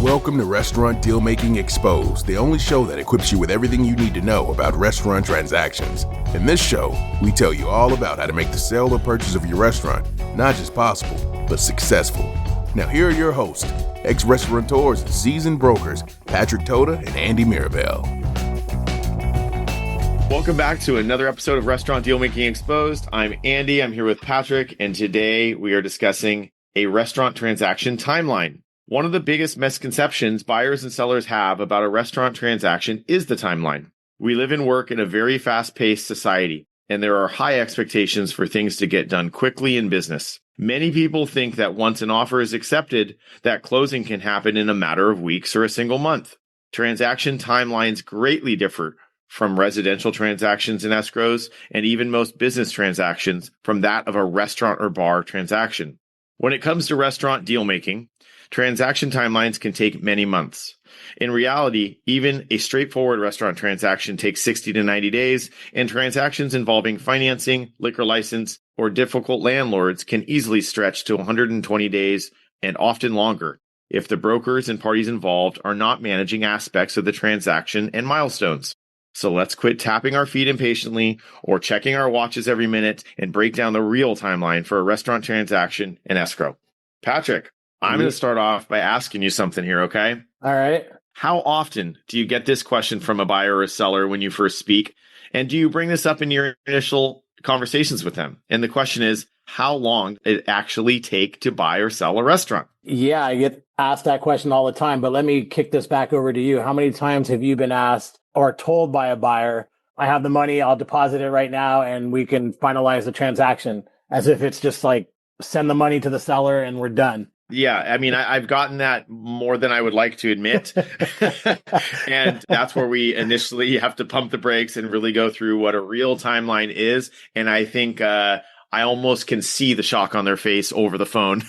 Welcome to Restaurant Deal Making Exposed, the only show that equips you with everything you need to know about restaurant transactions. In this show, we tell you all about how to make the sale or purchase of your restaurant not just possible, but successful. Now here are your hosts, ex-restaurateurs and seasoned brokers, Patrick Totah and Andy Mirabell. Welcome back to another episode of Restaurant Deal Making Exposed. I'm Andy, I'm here with Patrick, and today we are discussing a restaurant transaction timeline. One of the biggest misconceptions buyers and sellers have about a restaurant transaction is the timeline. We live and work in a very fast-paced society, and there are high expectations for things to get done quickly in business. Many people think that once an offer is accepted, that closing can happen in a matter of weeks or a single month. Transaction timelines greatly differ from residential transactions and escrows, and even most business transactions from that of a restaurant or bar transaction. When it comes to restaurant deal making, transaction timelines can take many months. In reality, even a straightforward restaurant transaction takes 60 to 90 days, and transactions involving financing, liquor license, or difficult landlords can easily stretch to 120 days and often longer if the brokers and parties involved are not managing aspects of the transaction and milestones. So let's quit tapping our feet impatiently or checking our watches every minute and break down the real timeline for a restaurant transaction and escrow. Patrick, I'm going to start off by asking you something here, okay? All right. How often do you get this question from a buyer or a seller when you first speak? And do you bring this up in your initial conversations with them? And the question is, how long did it actually take to buy or sell a restaurant? Yeah, I get asked that question all the time, but let me kick this back over to you. How many times have you been asked or told by a buyer, I have the money, I'll deposit it right now, and we can finalize the transaction, as if it's just like, send the money to the seller and we're done? Yeah, I mean, I've gotten that more than I would like to admit. And that's where we initially have to pump the brakes and really go through what a real timeline is. And I think I almost can see the shock on their face over the phone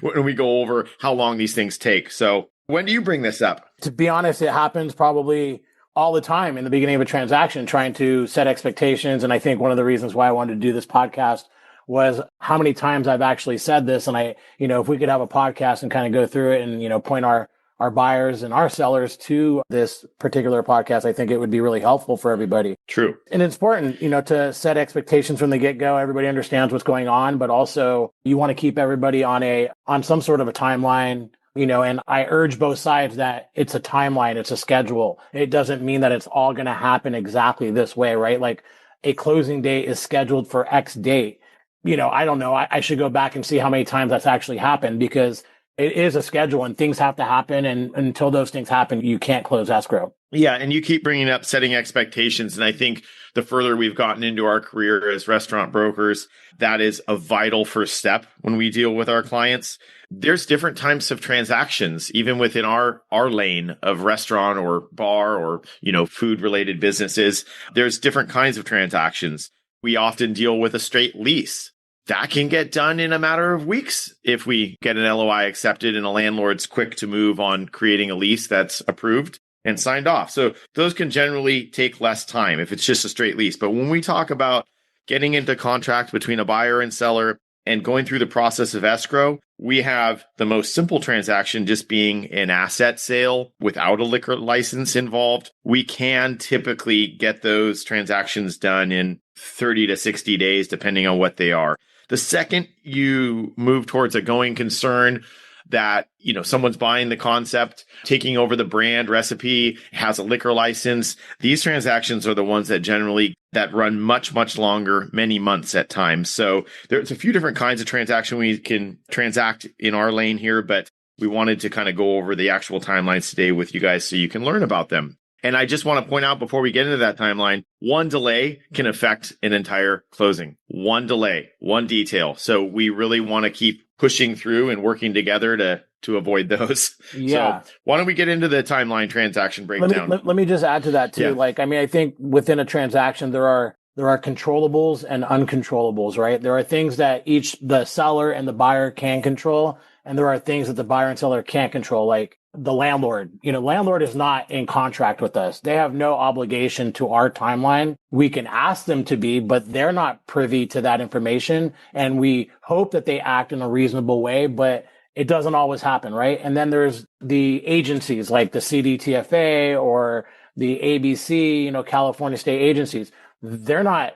when we go over how long these things take. So when do you bring this up? To be honest, it happens probably all the time in the beginning of a transaction, trying to set expectations. And I think one of the reasons why I wanted to do this podcast was how many times I've actually said this. And if we could have a podcast and kind of go through it and, point our buyers and our sellers to this particular podcast, I think it would be really helpful for everybody. True. And it's important, to set expectations from the get-go. Everybody understands what's going on, but also you want to keep everybody on some sort of a timeline, and I urge both sides that it's a timeline, it's a schedule. It doesn't mean that it's all going to happen exactly this way, right? Like a closing date is scheduled for X date. I don't know. I should go back and see how many times that's actually happened, because it is a schedule and things have to happen. And until those things happen, you can't close escrow. Yeah. And you keep bringing up setting expectations. And I think the further we've gotten into our career as restaurant brokers, that is a vital first step when we deal with our clients. There's different types of transactions, even within our lane of restaurant or bar or, food related businesses. There's different kinds of transactions. We often deal with a straight lease. That can get done in a matter of weeks if we get an LOI accepted and a landlord's quick to move on creating a lease that's approved and signed off. So those can generally take less time if it's just a straight lease. But when we talk about getting into contract between a buyer and seller and going through the process of escrow, we have the most simple transaction just being an asset sale without a liquor license involved. We can typically get those transactions done in 30 to 60 days, depending on what they are. The second you move towards a going concern that, someone's buying the concept, taking over the brand recipe, has a liquor license, these transactions are the ones that run much, much longer, many months at times. So there's a few different kinds of transaction we can transact in our lane here, but we wanted to kind of go over the actual timelines today with you guys so you can learn about them. And I just want to point out before we get into that timeline, one delay can affect an entire closing. One delay, one detail. So we really want to keep pushing through and working together to avoid those. Yeah. So why don't we get into the timeline transaction breakdown? Let me just add to that too. Yeah. I think within a transaction, there are controllables and uncontrollables, right? There are things that the seller and the buyer can control, and there are things that the buyer and seller can't control, like the landlord. Landlord is not in contract with us. They have no obligation to our timeline. We can ask them to be, but they're not privy to that information. And we hope that they act in a reasonable way. But it doesn't always happen, right? And then there's the agencies like the CDTFA or the ABC, California state agencies. They're not,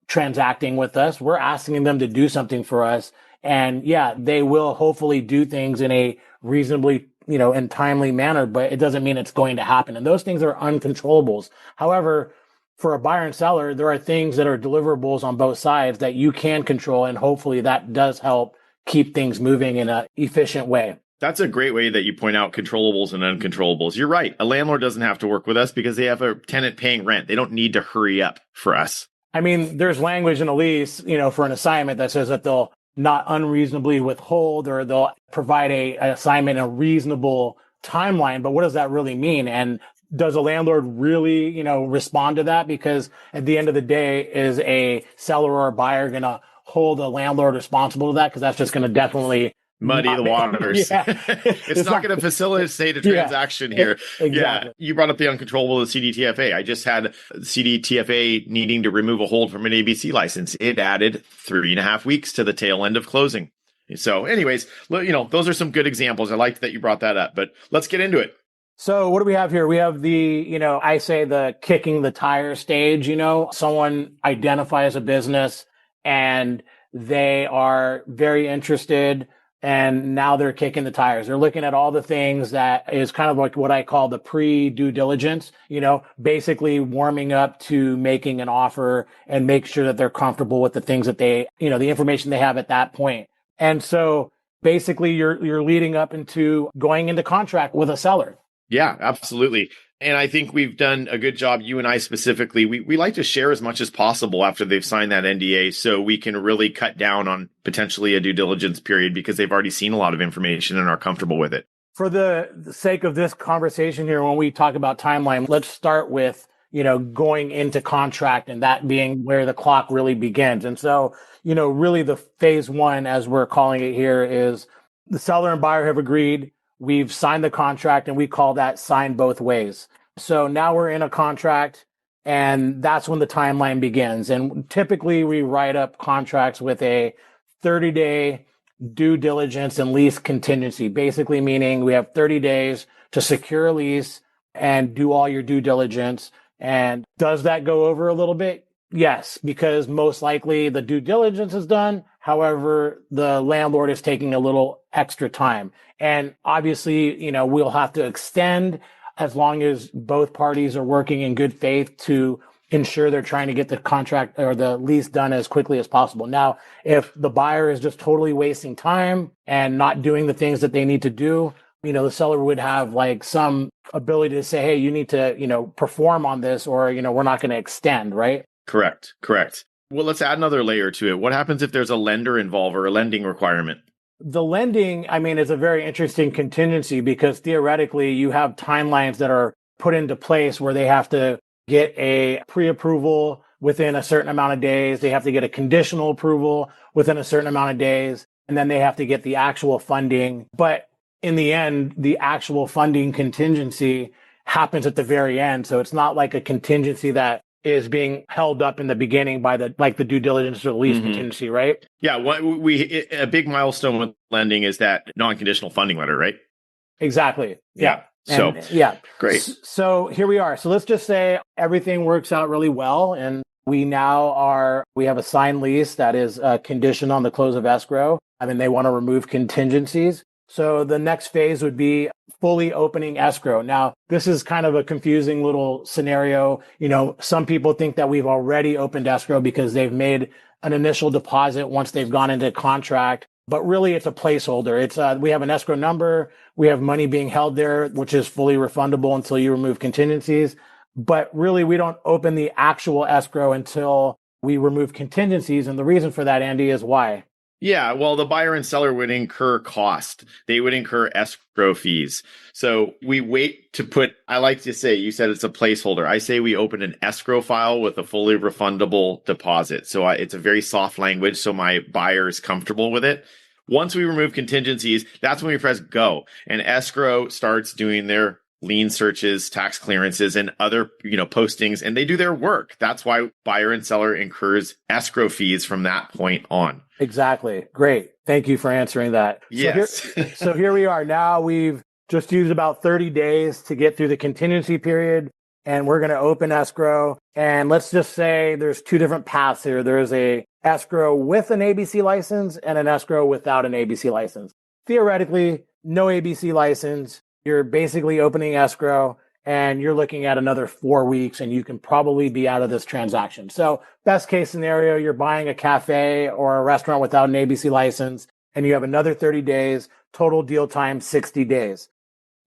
transacting with us. We're asking them to do something for us. And yeah, they will hopefully do things in a reasonably, and timely manner, but it doesn't mean it's going to happen. And those things are uncontrollables. However, for a buyer and seller, there are things that are deliverables on both sides that you can control. And hopefully that does help keep things moving in an efficient way. That's a great way that you point out controllables and uncontrollables. You're right. A landlord doesn't have to work with us because they have a tenant paying rent. They don't need to hurry up for us. I mean, there's language in a lease, for an assignment that says that they'll not unreasonably withhold or they'll provide an assignment in a reasonable timeline. But what does that really mean? And does a landlord really, respond to that? Because at the end of the day, is a seller or a buyer going to hold a landlord responsible to that? Because that's just going to definitely muddy the waters. Yeah. It's not going to facilitate a transaction here. Exactly. Yeah. You brought up the uncontrollable of the CDTFA. I just had CDTFA needing to remove a hold from an ABC license. It added 3.5 weeks to the tail end of closing. So anyways, those are some good examples. I liked that you brought that up, but let's get into it. So what do we have here? We have the, I say the kicking the tire stage, someone identifies a business and they are very interested and now they're kicking the tires. They're looking at all the things that is kind of like what I call the pre-due diligence, basically warming up to making an offer and make sure that they're comfortable with the things that they, the information they have at that point. And so basically you're leading up into going into contract with a seller. Yeah, absolutely. And I think we've done a good job, you and I specifically. We like to share as much as possible after they've signed that NDA so we can really cut down on potentially a due diligence period because they've already seen a lot of information and are comfortable with it. For the sake of this conversation here, when we talk about timeline, let's start with, going into contract and that being where the clock really begins. And so, really the phase one, as we're calling it here, is the seller and buyer have agreed. We've signed the contract and we call that sign both ways. So now we're in a contract and that's when the timeline begins. And typically we write up contracts with a 30-day due diligence and lease contingency, basically meaning we have 30 days to secure a lease and do all your due diligence. And does that go over a little bit? Yes, because most likely the due diligence is done. However, the landlord is taking a little extra time. And obviously, we'll have to extend as long as both parties are working in good faith to ensure they're trying to get the contract or the lease done as quickly as possible. Now, if the buyer is just totally wasting time and not doing the things that they need to do, the seller would have like some ability to say, hey, you need to, perform on this or, we're not going to extend, right? Correct. Well, let's add another layer to it. What happens if there's a lender involved or a lending requirement? The lending, is a very interesting contingency because theoretically you have timelines that are put into place where they have to get a pre-approval within a certain amount of days. They have to get a conditional approval within a certain amount of days, and then they have to get the actual funding. But in the end, the actual funding contingency happens at the very end. So it's not like a contingency that is being held up in the beginning by the due diligence or the lease contingency, right? Yeah, a big milestone with lending is that non-conditional funding letter, right? Exactly. Yeah. Great. So here we are. So let's just say everything works out really well, and we have a signed lease that is conditioned on the close of escrow. They want to remove contingencies. So the next phase would be fully opening escrow. Now, this is kind of a confusing little scenario. Some people think that we've already opened escrow because they've made an initial deposit once they've gone into contract, but really it's a placeholder. We have an escrow number. We have money being held there, which is fully refundable until you remove contingencies. But really, we don't open the actual escrow until we remove contingencies. And the reason for that, Andy, is why? Yeah, well, the buyer and seller would incur cost. They would incur escrow fees. So we wait to I like to say, you said it's a placeholder. I say we open an escrow file with a fully refundable deposit. So it's a very soft language, so my buyer is comfortable with it. Once we remove contingencies, that's when we press go. And escrow starts doing their lien searches, tax clearances, and other, postings, and they do their work. That's why buyer and seller incurs escrow fees from that point on. Exactly. Great. Thank you for answering that. Yes. So here we are. Now we've just used about 30 days to get through the contingency period, and we're going to open escrow. And let's just say there's two different paths here. There's a escrow with an ABC license and an escrow without an ABC license. Theoretically, no ABC license. You're basically opening escrow and you're looking at another 4 weeks and you can probably be out of this transaction. So best case scenario, you're buying a cafe or a restaurant without an ABC license and you have another 30 days, total deal time 60 days.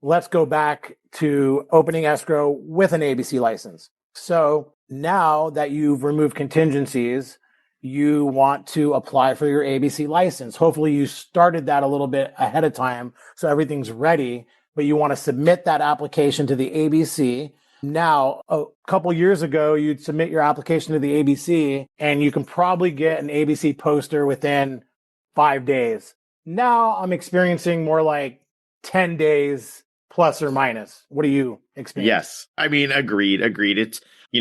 Let's go back to opening escrow with an ABC license. So now that you've removed contingencies, you want to apply for your ABC license. Hopefully you started that a little bit ahead of time so everything's ready, but you want to submit that application to the ABC. Now, a couple years ago, you'd submit your application to the ABC and you can probably get an ABC poster within 5 days. Now I'm experiencing more like 10 days plus or minus. What do you experience? Yes. I mean, agreed. It's,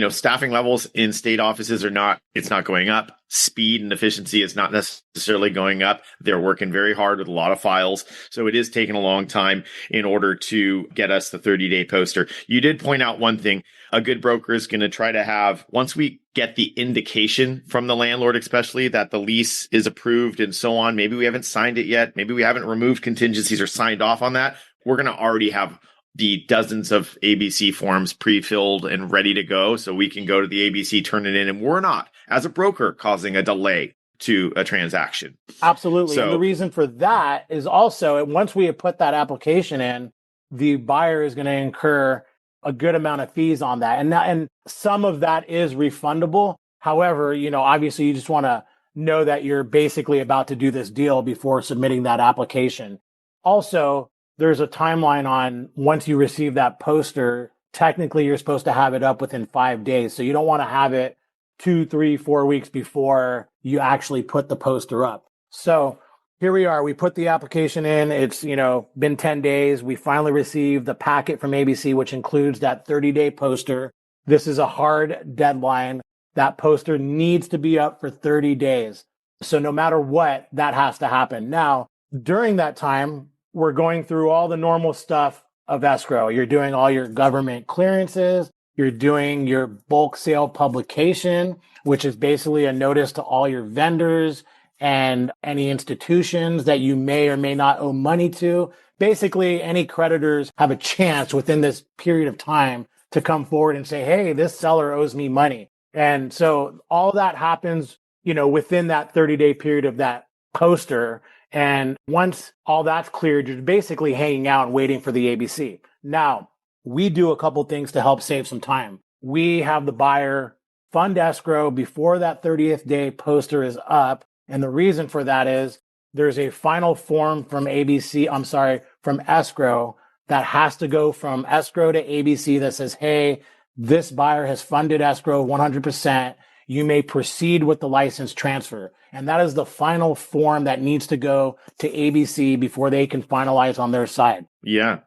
staffing levels in state offices it's not going up. Speed and efficiency is not necessarily going up. They're working very hard with a lot of files. So it is taking a long time in order to get us the 30-day poster. You did point out one thing. A good broker is going to try to have, once we get the indication from the landlord, especially that the lease is approved and so on, maybe we haven't signed it yet. Maybe we haven't removed contingencies or signed off on that. We're going to already have the dozens of ABC forms pre-filled and ready to go. So we can go to the ABC, turn it in, and we're not, as a broker, causing a delay to a transaction. Absolutely. And the reason for that is also, once we have put that application in, the buyer is going to incur a good amount of fees on that. And some of that is refundable. However, obviously you just want to know that you're basically about to do this deal before submitting that application. Also, there's a timeline on once you receive that poster, technically you're supposed to have it up within 5 days. So you don't want to have it 2, 3, 4 weeks before you actually put the poster up. So here we are. We put the application in. It's, been 10 days. We finally received the packet from ABC, which includes that 30-day poster. This is a hard deadline. That poster needs to be up for 30 days. So no matter what, that has to happen. Now, during that time, we're going through all the normal stuff of escrow. You're doing all your government clearances. You're doing your bulk sale publication, which is basically a notice to all your vendors and any institutions that you may or may not owe money to. Basically, any creditors have a chance within this period of time to come forward and say, hey, this seller owes me money. And so all that happens, within that 30-day period of that poster. And once all that's cleared, you're basically hanging out and waiting for the ABC. Now, we do a couple things to help save some time. We have the buyer fund escrow before that 30th day poster is up. And the reason for that is there's a final form from from escrow that has to go from escrow to ABC that says, hey, this buyer has funded escrow 100%. You may proceed with the license transfer. And that is the final form that needs to go to ABC before they can finalize on their side. Yeah.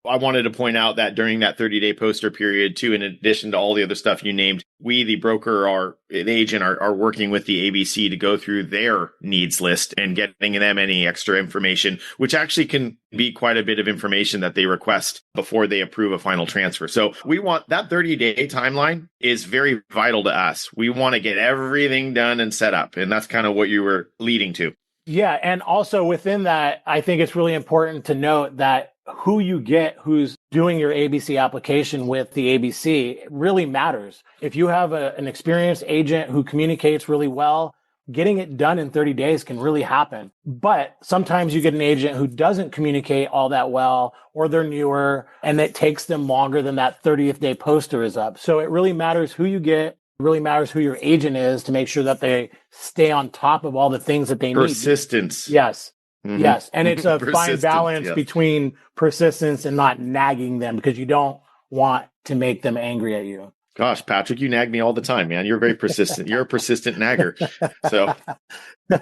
I wanted to point out that during that 30-day poster period, too, in addition to all the other stuff you named, we, the broker or the agent, are working with the ABC to go through their needs list and getting them any extra information, which actually can be quite a bit of information that they request before they approve a final transfer. So we want that 30-day timeline is very vital to us. We want to get everything done and set up. And that's kind of what you were leading to. Yeah. And also within that, I think it's really important to note that who you get who's doing your ABC application with the ABC really matters. If you have an experienced agent who communicates really well, getting it done in 30 days can really happen. But sometimes you get an agent who doesn't communicate all that well, or they're newer and it takes them longer than that 30th day poster is up. So it really matters who you get. It really matters who your agent is to make sure that they stay on top of all the things that they need. Persistence. Yes. Mm-hmm. Yes. And it's a fine balance between persistence and not nagging them, because you don't want to make them angry at you. Gosh, Patrick, you nag me all the time, man. You're very persistent. You're a persistent nagger. So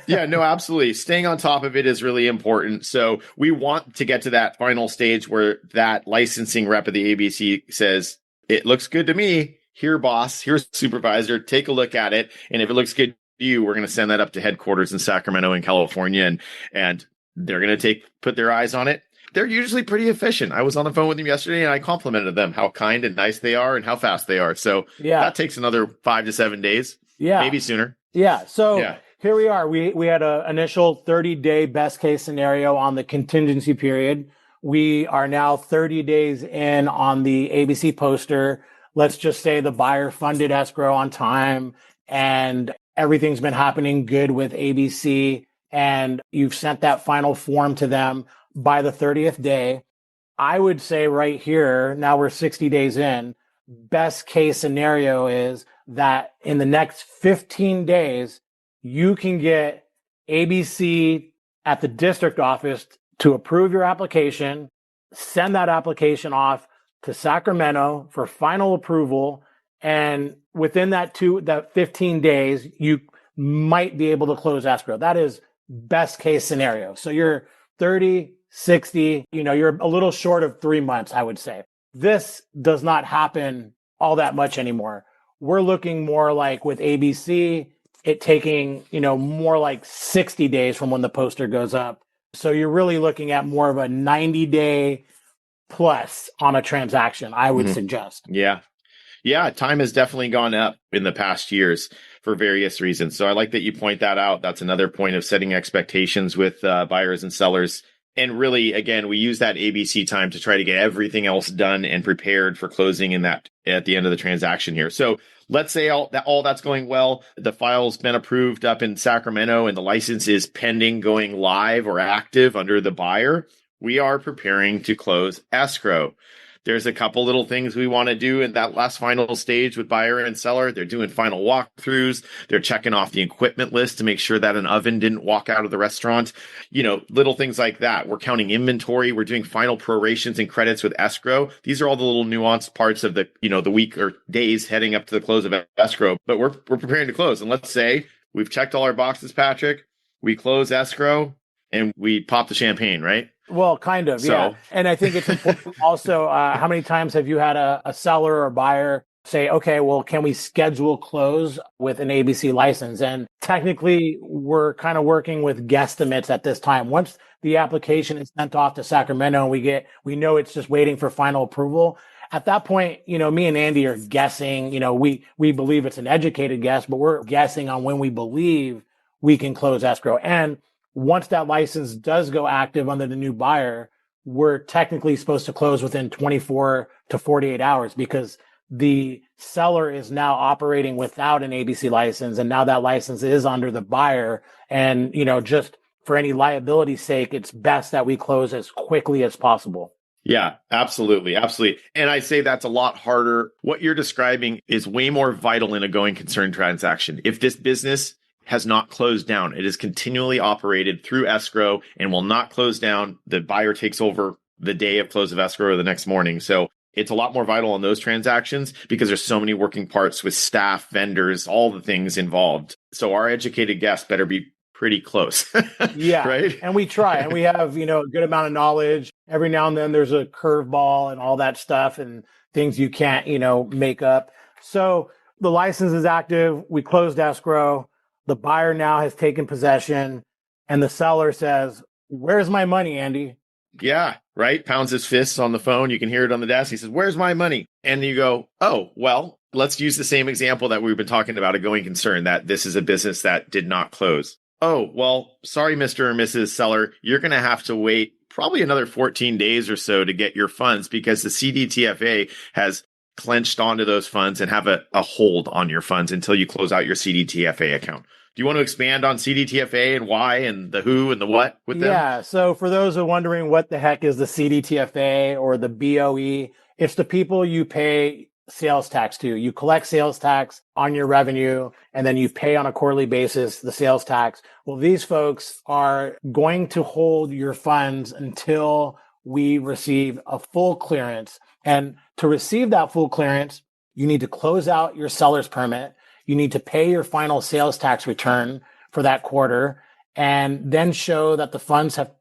yeah, no, absolutely. Staying on top of it is really important. So we want to get to that final stage where that licensing rep of the ABC says, it looks good to me. Here, boss, here's supervisor, take a look at it. And if it looks good you, we're going to send that up to headquarters in Sacramento in California, and they're going to put their eyes on it. They're usually pretty efficient. I was on the phone with them yesterday and I complimented them how kind and nice they are and how fast they are. So that takes another 5 to 7 days, maybe sooner. Yeah. So here we are. We had an initial 30-day best case scenario on the contingency period. We are now 30 days in on the ABC poster. Let's just say the buyer funded escrow on time and everything's been happening good with ABC, and you've sent that final form to them by the 30th day. I would say right here, now we're 60 days in, best case scenario is that in the next 15 days, you can get ABC at the district office to approve your application, send that application off to Sacramento for final approval. And within that 15 days, you might be able to close escrow. That is best case scenario. So you're 30, 60, you're a little short of 3 months, I would say. This does not happen all that much anymore. We're looking more like with ABC, it taking, more like 60 days from when the poster goes up. So you're really looking at more of a 90-day plus on a transaction, I would suggest. Yeah. Yeah. Time has definitely gone up in the past years for various reasons. So I like that you point that out. That's another point of setting expectations with buyers and sellers. And really, again, we use that ABC time to try to get everything else done and prepared for closing in that at the end of the transaction here. So let's say all that's going well. The file's been approved up in Sacramento and the license is pending going live or active under the buyer. We are preparing to close escrow. There's a couple little things we want to do in that last final stage with buyer and seller. They're doing final walkthroughs. They're checking off the equipment list to make sure that an oven didn't walk out of the restaurant. Little things like that. We're counting inventory. We're doing final prorations and credits with escrow. These are all the little nuanced parts of the week or days heading up to the close of escrow. But we're preparing to close. And let's say we've checked all our boxes, Patrick. We close escrow and we pop the champagne, right? Well, kind of, yeah. And I think it's important also, how many times have you had a seller or buyer say, okay, well, can we schedule close with an ABC license? And technically, we're kind of working with guesstimates at this time. Once the application is sent off to Sacramento and we know it's just waiting for final approval, at that point, me and Andy are guessing, we believe it's an educated guess, but we're guessing on when we believe we can close escrow. And once that license does go active under the new buyer, we're technically supposed to close within 24 to 48 hours because the seller is now operating without an ABC license. And now that license is under the buyer. And, just for any liability sake, it's best that we close as quickly as possible. Yeah, absolutely. Absolutely. And I say that's a lot harder. What you're describing is way more vital in a going concern transaction. If this business has not closed down, it is continually operated through escrow and will not close down. The buyer takes over the day of close of escrow or the next morning. So it's a lot more vital on those transactions because there's so many working parts with staff, vendors, all the things involved. So our educated guess better be pretty close. Yeah. Right. And we try, and we have, a good amount of knowledge. Every now and then there's a curveball and all that stuff and things you can't, make up. So the license is active. We closed escrow. The buyer now has taken possession and the seller says, "Where's my money, Andy?" Yeah, right. Pounds his fists on the phone. You can hear it on the desk. He says, "Where's my money?" And you go, "Oh, well, let's use the same example that we've been talking about, a going concern, that this is a business that did not close. Oh, well, sorry, Mr. or Mrs. Seller, you're going to have to wait probably another 14 days or so to get your funds because the CDTFA has clenched onto those funds and have a hold on your funds until you close out your CDTFA account." Do you want to expand on CDTFA and why and the who and the what with them? Yeah. So for those who are wondering what the heck is the CDTFA or the BOE, it's the people you pay sales tax to. You collect sales tax on your revenue and then you pay on a quarterly basis the sales tax. Well, these folks are going to hold your funds until we receive a full clearance. And to receive that full clearance, you need to close out your seller's permit. You need to pay your final sales tax return for that quarter and then show that the funds have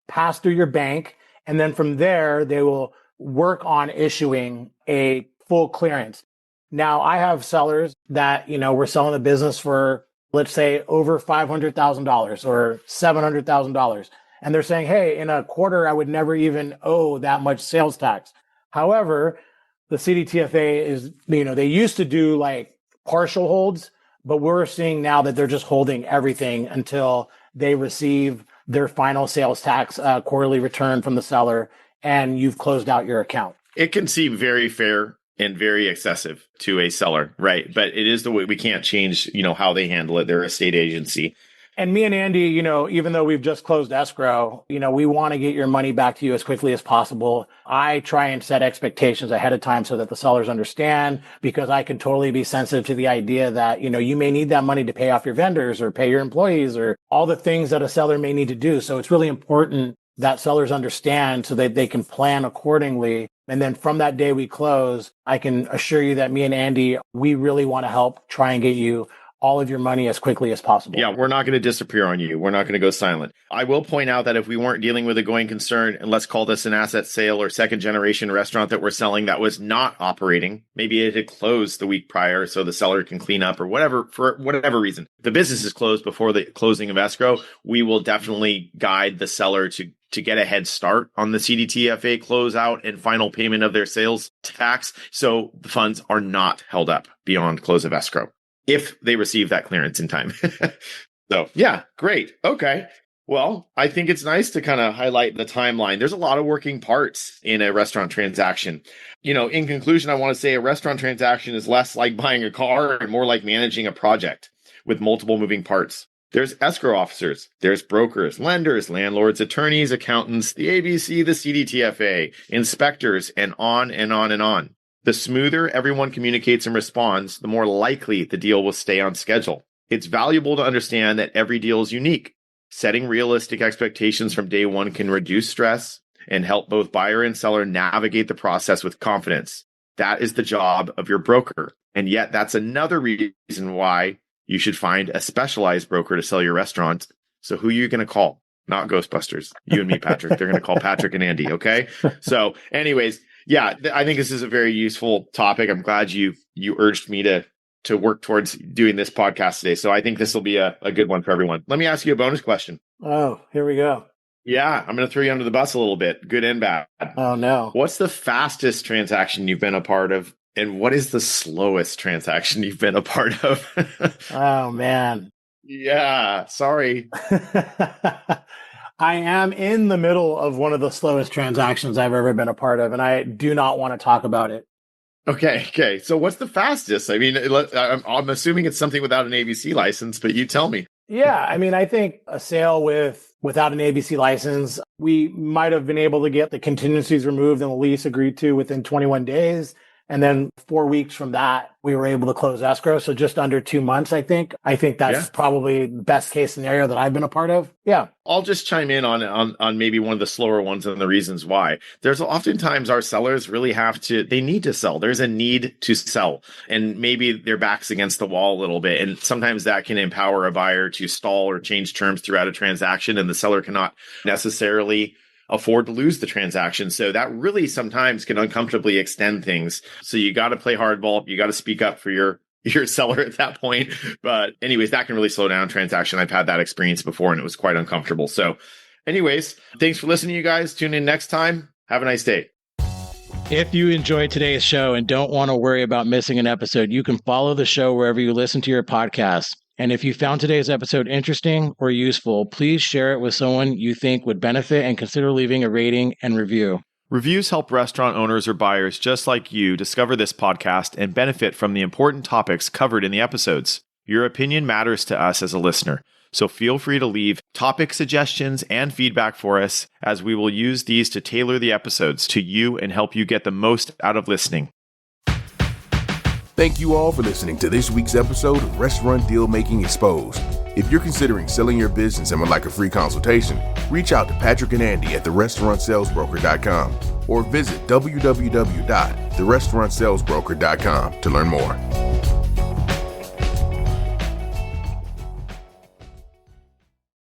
passed through your bank. And then from there, they will work on issuing a full clearance. Now, I have sellers that, we're selling the business for let's say over $500,000 or $700,000. And they're saying, hey, in a quarter, I would never even owe that much sales tax. However, the CDTFA is, they used to do like partial holds, but we're seeing now that they're just holding everything until they receive their final sales tax quarterly return from the seller and you've closed out your account. It can seem very fair and very excessive to a seller, right? But it is the way. We can't change, how they handle it. They're a state agency. And me and Andy, even though we've just closed escrow, we want to get your money back to you as quickly as possible. I try and set expectations ahead of time so that the sellers understand, because I can totally be sensitive to the idea that, you may need that money to pay off your vendors or pay your employees or all the things that a seller may need to do. So it's really important that sellers understand so that they can plan accordingly. And then from that day we close, I can assure you that me and Andy, we really want to help try and get you all of your money as quickly as possible. Yeah, we're not going to disappear on you. We're not going to go silent. I will point out that if we weren't dealing with a going concern, and let's call this an asset sale or second generation restaurant that we're selling that was not operating, maybe it had closed the week prior so the seller can clean up or whatever, for whatever reason. The business is closed before the closing of escrow. We will definitely guide the seller to get a head start on the CDTFA closeout and final payment of their sales tax, so the funds are not held up beyond close of escrow, if they receive that clearance in time. So, yeah, great. Okay. Well, I think it's nice to kind of highlight the timeline. There's a lot of working parts in a restaurant transaction. In conclusion, I want to say a restaurant transaction is less like buying a car and more like managing a project with multiple moving parts. There's escrow officers, there's brokers, lenders, landlords, attorneys, accountants, the ABC, the CDTFA, inspectors, and on and on and on. The smoother everyone communicates and responds, the more likely the deal will stay on schedule. It's valuable to understand that every deal is unique. Setting realistic expectations from day one can reduce stress and help both buyer and seller navigate the process with confidence. That is the job of your broker. And yet that's another reason why you should find a specialized broker to sell your restaurant. So who are you going to call? Not Ghostbusters. You and me, Patrick. They're going to call Patrick and Andy. Okay. So anyways, yeah, I think this is a very useful topic. I'm glad you urged me to work towards doing this podcast today. So I think this will be a good one for everyone. Let me ask you a bonus question. Oh, here we go. Yeah, I'm going to throw you under the bus a little bit. Good and bad. Oh, no. What's the fastest transaction you've been a part of? And what is the slowest transaction you've been a part of? Oh, man. Yeah, sorry. I am in the middle of one of the slowest transactions I've ever been a part of, and I do not want to talk about it. Okay. So what's the fastest? I mean, I'm assuming it's something without an ABC license, but you tell me. Yeah, I mean, I think a sale without an ABC license, we might have been able to get the contingencies removed and the lease agreed to within 21 days. And then 4 weeks from that, we were able to close escrow. So just under 2 months, I think. I think that's probably the best case scenario that I've been a part of. Yeah. I'll just chime in on maybe one of the slower ones and the reasons why. There's oftentimes our sellers really they need to sell. There's a need to sell. And maybe their back's against the wall a little bit. And sometimes that can empower a buyer to stall or change terms throughout a transaction. And the seller cannot necessarily afford to lose the transaction. So that really sometimes can uncomfortably extend things. So you got to play hardball. You got to speak up for your seller at that point. But anyways, that can really slow down a transaction. I've had that experience before and it was quite uncomfortable. So anyways, thanks for listening, you guys. Tune in next time. Have a nice day. If you enjoyed today's show and don't want to worry about missing an episode, you can follow the show wherever you listen to your podcasts. And if you found today's episode interesting or useful, please share it with someone you think would benefit and consider leaving a rating and review. Reviews help restaurant owners or buyers just like you discover this podcast and benefit from the important topics covered in the episodes. Your opinion matters to us as a listener, so feel free to leave topic suggestions and feedback for us, as we will use these to tailor the episodes to you and help you get the most out of listening. Thank you all for listening to this week's episode of Restaurant Deal Making Exposed. If you're considering selling your business and would like a free consultation, reach out to Patrick and Andy at therestaurantsalesbroker.com or visit www.therestaurantsalesbroker.com to learn more.